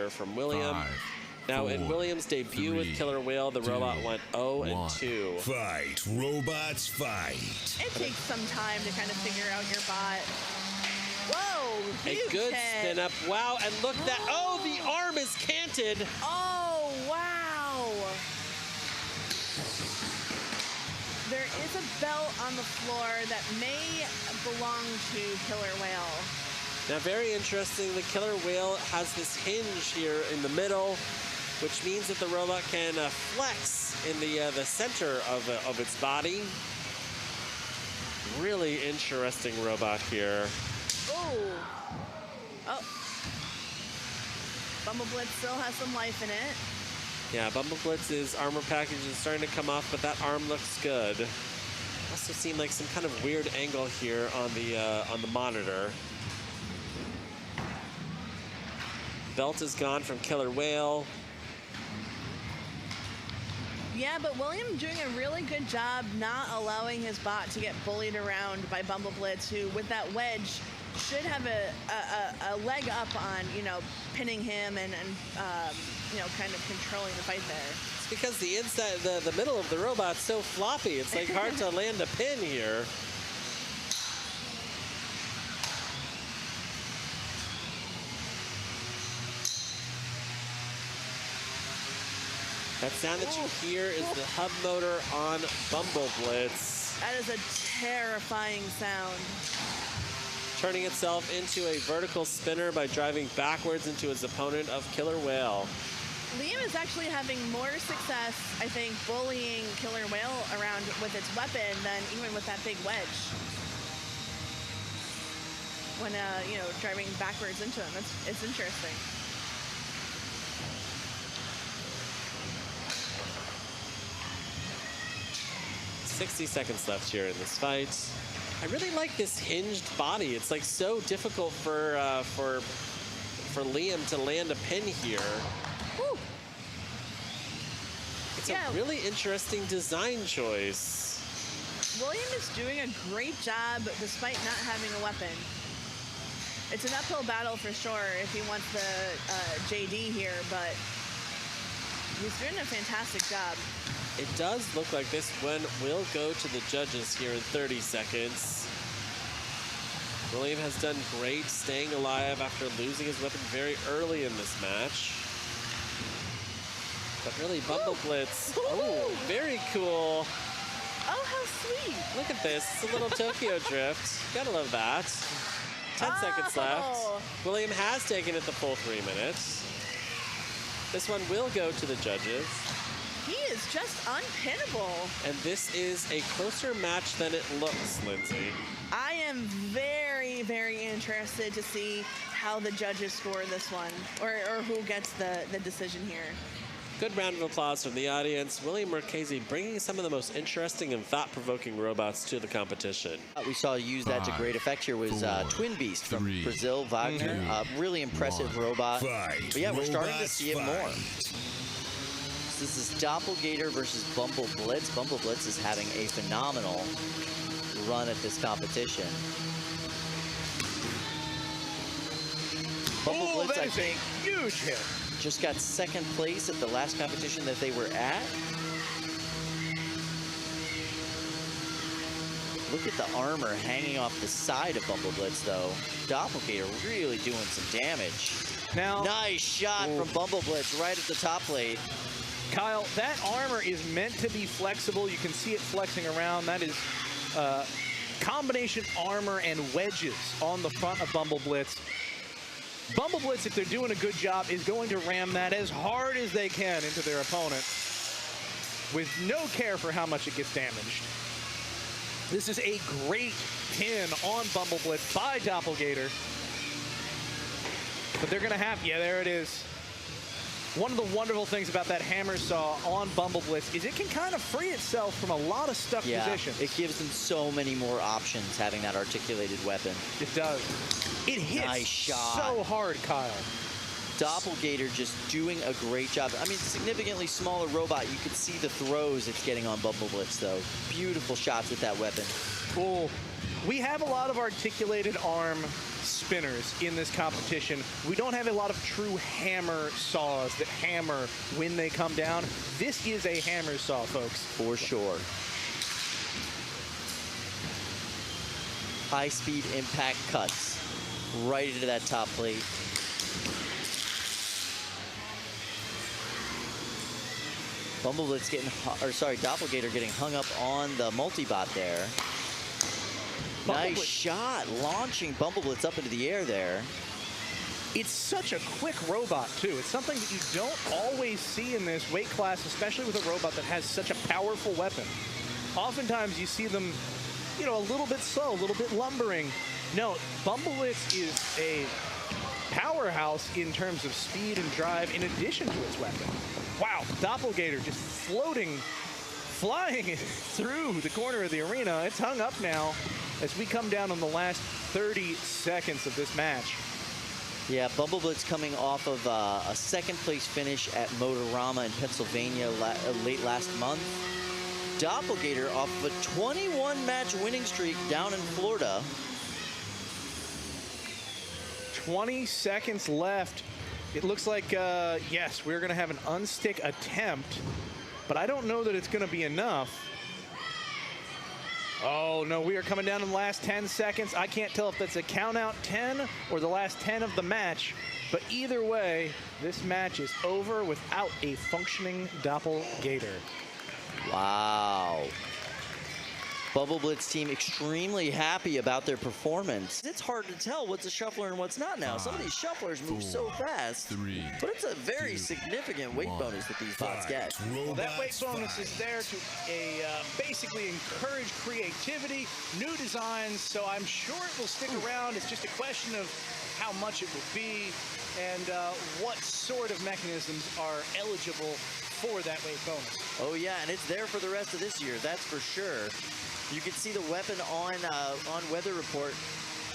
pressure from William. 5, Now, 4, in William's debut with 3, Killer Whale, the 2, robot went 0 and 1. 2. Fight, robots, fight. It takes some time to kind of figure out your bot. Whoa, A huge good hit. spin up. Wow, and look that. Oh, the arm is canted. Oh, wow. There is a belt on the floor that may belong to Killer Whale. Now, very interesting. The Killer Whale has this hinge here in the middle, which means that the robot can flex in the center of its body. Really interesting robot here. Oh. BumbleBlitz still has some life in it. Yeah, BumbleBlitz's armor package is starting to come off, but that arm looks good. Also seemed like some kind of weird angle here on the monitor. Belt is gone from Killer Whale. Yeah, but William doing a really good job not allowing his bot to get bullied around by BumbleBlitz, who with that wedge should have a leg up on, you know, pinning him and you know, kind of controlling the fight there. It's because the inside, the middle of the robot's so floppy. It's like hard to land a pin here. That sound that you hear is the hub motor on BumbleBlitz. That is a terrifying sound. Turning itself into a vertical spinner by driving backwards into its opponent of Killer Whale. Liam is actually having more success, I think, bullying Killer Whale around with its weapon than even with that big wedge. When, you know, driving backwards into him. It's interesting. .60 seconds left here in this fight. I really like this hinged body. It's like so difficult for Liam to land a pin here. Woo. It's a really interesting design choice. William is doing a great job despite not having a weapon. It's an uphill battle for sure if he wants the JD here, but he's doing a fantastic job. It does look like this one will go to the judges here in 30 seconds. William has done great staying alive after losing his weapon very early in this match. But really, BumbleBlitz, oh, very cool. Oh, how sweet. Look at this, it's a little Tokyo drift. Gotta love that. 10 seconds left. William has taken it the full 3 minutes. This one will go to the judges. He is just unpinnable. And this is a closer match than it looks, Lindsay. I am very, very interested to see how the judges score this one, or who gets the decision here. Good round of applause from the audience. William Marchese bringing some of the most interesting and thought-provoking robots to the competition. We saw use that to great effect here was Twin Beast from Brazil, Wagner. Really impressive robot. But yeah, we're starting to see it more. This is Doppelganger versus BumbleBlitz. BumbleBlitz is having a phenomenal run at this competition. BumbleBlitz, I think, huge hit. Just got second place at the last competition that they were at. Look at the armor hanging off the side of BumbleBlitz, though. Doppelganger really doing some damage. Now, nice shot from BumbleBlitz right at the top plate. Kyle, that armor is meant to be flexible. You can see it flexing around. That is combination armor and wedges on the front of BumbleBlitz. BumbleBlitz, if they're doing a good job, is going to ram that as hard as they can into their opponent with no care for how much it gets damaged. This is a great pin on BumbleBlitz by Doppelganger. But they're going to have, yeah, there it is. One of the wonderful things about that hammer saw on BumbleBlitz is it can kind of free itself from a lot of stuck positions. It gives them so many more options having that articulated weapon. It does. It hits so hard, Kyle. Doppelganger just doing a great job. I mean, significantly smaller robot. You could see the throws it's getting on BumbleBlitz, though. Beautiful shots with that weapon. Cool. We have a lot of articulated arm spinners in this competition. We don't have a lot of true hammer saws that hammer when they come down. This is a hammer saw, folks. For sure. High-speed impact cuts right into that top plate. BumbleBlitz getting, Doppelganger getting hung up on the multi-bot there. Nice shot, launching BumbleBlitz up into the air there. It's such a quick robot, too. It's something that you don't always see in this weight class, especially with a robot that has such a powerful weapon. Oftentimes, you see them, you know, a little bit slow, a little bit lumbering. No, BumbleBlitz is a powerhouse in terms of speed and drive in addition to its weapon. Wow, Doppelganger just flying through the corner of the arena. It's hung up now as we come down on the last 30 seconds of this match. Yeah, BumbleBlitz coming off of a second-place finish at Motorama in Pennsylvania late last month. Doppelganger off of a 21-match winning streak down in Florida. 20 seconds left. It looks like, yes, we're going to have an unstick attempt, but I don't know that it's going to be enough. Oh, no, we are coming down in the last 10 seconds. I can't tell if that's a count-out 10 or the last 10 of the match, but either way, this match is over without a functioning Doppelganger. Wow. BumbleBlitz team extremely happy about their performance. It's hard to tell what's a shuffler and what's not now. Some of these shufflers move so fast, but it's a very significant weight bonus that these bots get. Well, that weight bonus is there to basically encourage creativity, new designs, so I'm sure it will stick around. It's just a question of how much it will be and what sort of mechanisms are eligible for that weight bonus. Oh yeah, and it's there for the rest of this year, that's for sure. You can see the weapon on Weather Report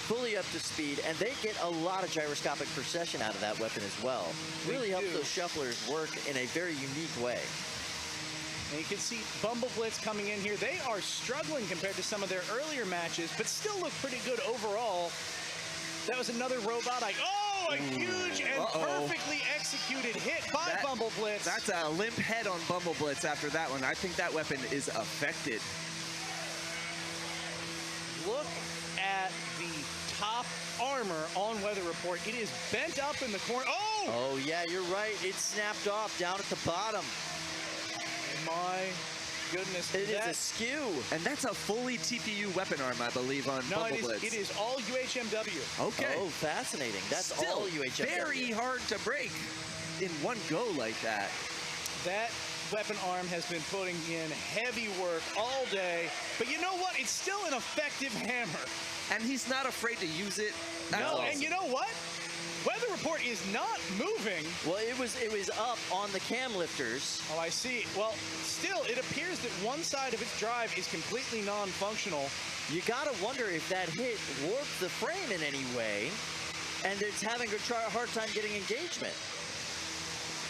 fully up to speed, and they get a lot of gyroscopic precession out of that weapon as well. Really helps those shufflers work in a very unique way. And you can see BumbleBlitz coming in here. They are struggling compared to some of their earlier matches, but still look pretty good overall. That was another robot. A huge and perfectly executed hit by BumbleBlitz. That's a limp head on BumbleBlitz after that one. I think that weapon is affected. Look at the top armor on Weather Report. It is bent up in the corner. Oh, yeah, you're right. It snapped off down at the bottom. My goodness. It is askew. And that's a fully TPU weapon arm, I believe, on BumbleBlitz. It is all UHMW. Okay. Oh, fascinating. That's all UHMW. Very hard to break in one go like that. That weapon arm has been putting in heavy work all day, but you know what? It's still an effective hammer. And he's not afraid to use it. No, and you know what? Weather Report is not moving. Well, it was up on the cam lifters. Oh, I see. Well, still, it appears that one side of its drive is completely non-functional. You gotta wonder if that hit warped the frame in any way, and it's having a hard time getting engagement.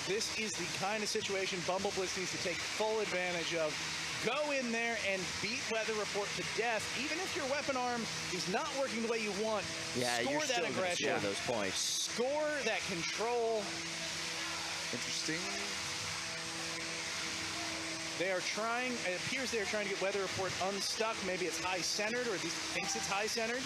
This is the kind of situation BumbleBlitz needs to take full advantage of. Go in there and beat Weather Report to death. Even if your weapon arm is not working the way you want, score that aggression. Score those points. Score that control. Interesting. They are trying, it appears they are trying to get Weather Report unstuck. Maybe it's high-centered, or at least thinks it's high-centered.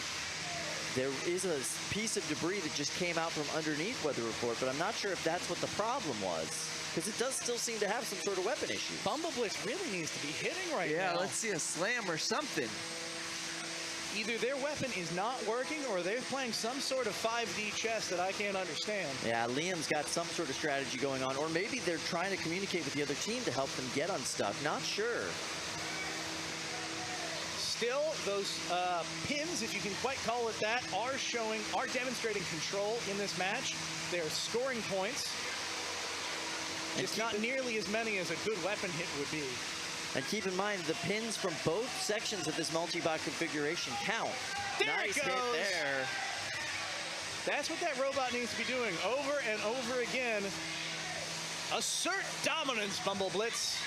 There is a piece of debris that just came out from underneath Weather Report, but I'm not sure if that's what the problem was, because it does still seem to have some sort of weapon issue. BumbleBlitz really needs to be hitting right now. Yeah, let's see a slam or something. Either their weapon is not working, or they're playing some sort of 5D chess that I can't understand. Yeah, Liam's got some sort of strategy going on, or maybe they're trying to communicate with the other team to help them get unstuck. Not sure. Still, those pins, if you can quite call it that, are demonstrating control in this match. They're scoring points. Just not nearly as many as a good weapon hit would be. And keep in mind, the pins from both sections of this multi-bot configuration count. Nice hit there. That's what that robot needs to be doing over and over again. Assert dominance, BumbleBlitz.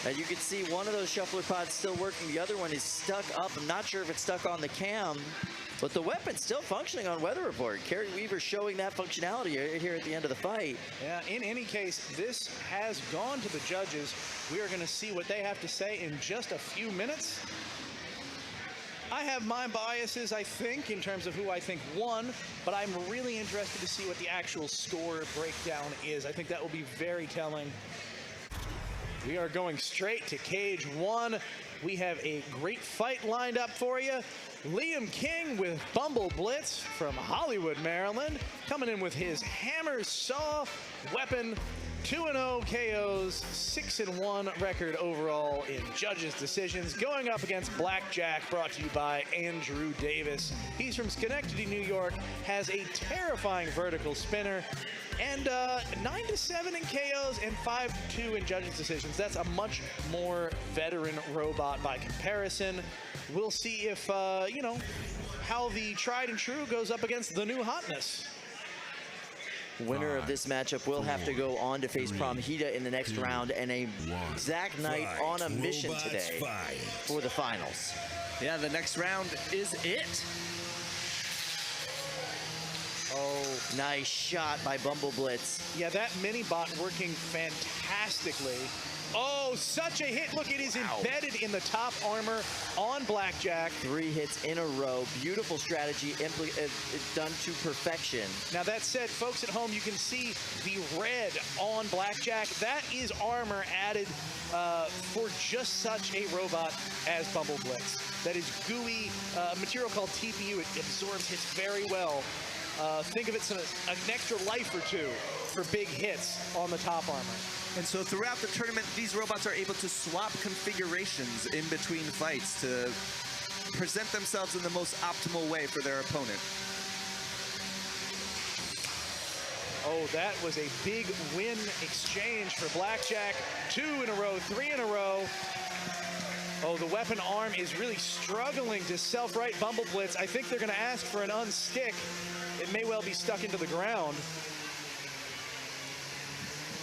You can see one of those shuffler pods still working. The other one is stuck up. I'm not sure if it's stuck on the cam, but the weapon's still functioning on Weather Report. Kerry Weaver showing that functionality here at the end of the fight. Yeah, in any case, this has gone to the judges. We are going to see what they have to say in just a few minutes. I have my biases, I think, in terms of who I think won, but I'm really interested to see what the actual score breakdown is. I think that will be very telling. We are going straight to cage 1. We have a great fight lined up for you. Liam King with BumbleBlitz from Hollywood, Maryland, coming in with his hammer saw weapon. 2-0 KOs, 6-1 record overall in judges' decisions. Going up against Blackjack, brought to you by Andrew Davis. He's from Schenectady, New York, has a terrifying vertical spinner, and 9-7 in KOs and 5-2 in judges' decisions. That's a much more veteran robot by comparison. We'll see if, you know, how the tried and true goes up against the new hotness. Winner of this matchup will have to go on to face Promhita in the next round, and a Zach Knight on a mission today for the finals. Yeah, the next round is it. Oh, nice shot by BumbleBlitz. Yeah, that mini bot working fantastically. Oh, such a hit. Look, it is embedded in the top armor on Blackjack. 3 hits in a row. Beautiful strategy done to perfection. Now, that said, folks at home, you can see the red on Blackjack. That is armor added for just such a robot as BumbleBlitz. That is gooey material called TPU. It absorbs hits very well. Think of it as an extra life or two for big hits on the top armor. And so throughout the tournament, these robots are able to swap configurations in between fights to present themselves in the most optimal way for their opponent. Oh, that was a big win exchange for Blackjack. 2 in a row, 3 in a row. Oh, the weapon arm is really struggling to self-right BumbleBlitz. I think they're going to ask for an unstick. It may well be stuck into the ground.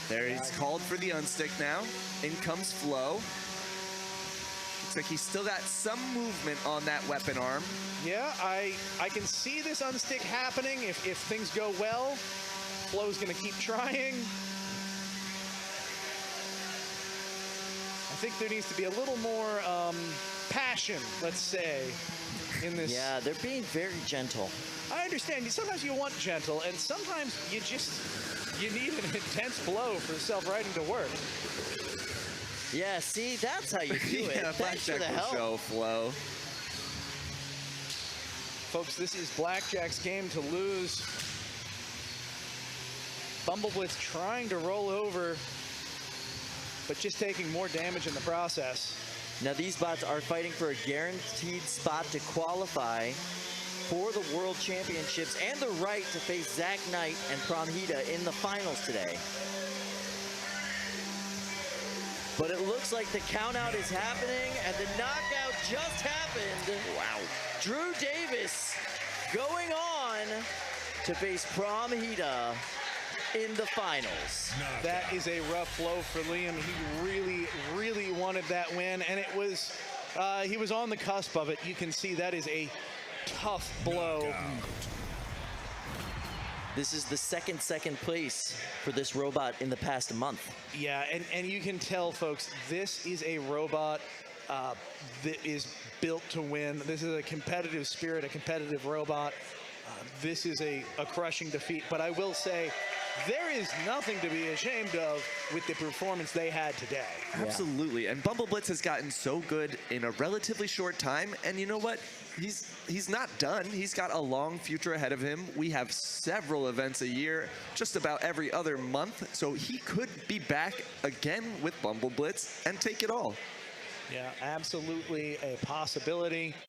There, he's called for the unstick now. In comes Flo. Looks like he's still got some movement on that weapon arm. Yeah, I can see this unstick happening if things go well. Flo's going to keep trying. I think there needs to be a little more passion, let's say, in this. Yeah, they're being very gentle. I understand. Sometimes you want gentle, and sometimes you need an intense blow for self-righting to work. Yeah, see, that's how you do it. Yeah, Thanks for the Blackjack will help. show Flo. Folks, this is Blackjack's game to lose. BumbleBlitz trying to roll over, but just taking more damage in the process. Now, these bots are fighting for a guaranteed spot to qualify for the World Championships and the right to face Zach Knight and Promhita in the finals today. But it looks like the countout is happening, and the knockout just happened. Wow. Drew Davis going on to face Promhita in the finals. That is a rough blow for Liam. He really, really wanted that win, and it was, he was on the cusp of it. You can see that is a tough blow. This is the second place for this robot in the past month. Yeah, and you can tell, folks, this is a robot that is built to win. This is a competitive spirit, a competitive robot. This is a crushing defeat, but I will say, there is nothing to be ashamed of with the performance they had today. Absolutely, and BumbleBlitz has gotten so good in a relatively short time, and you know what? He's not done. He's got a long future ahead of him. We have several events a year, just about every other month, so he could be back again with BumbleBlitz and take it all. Yeah, absolutely a possibility.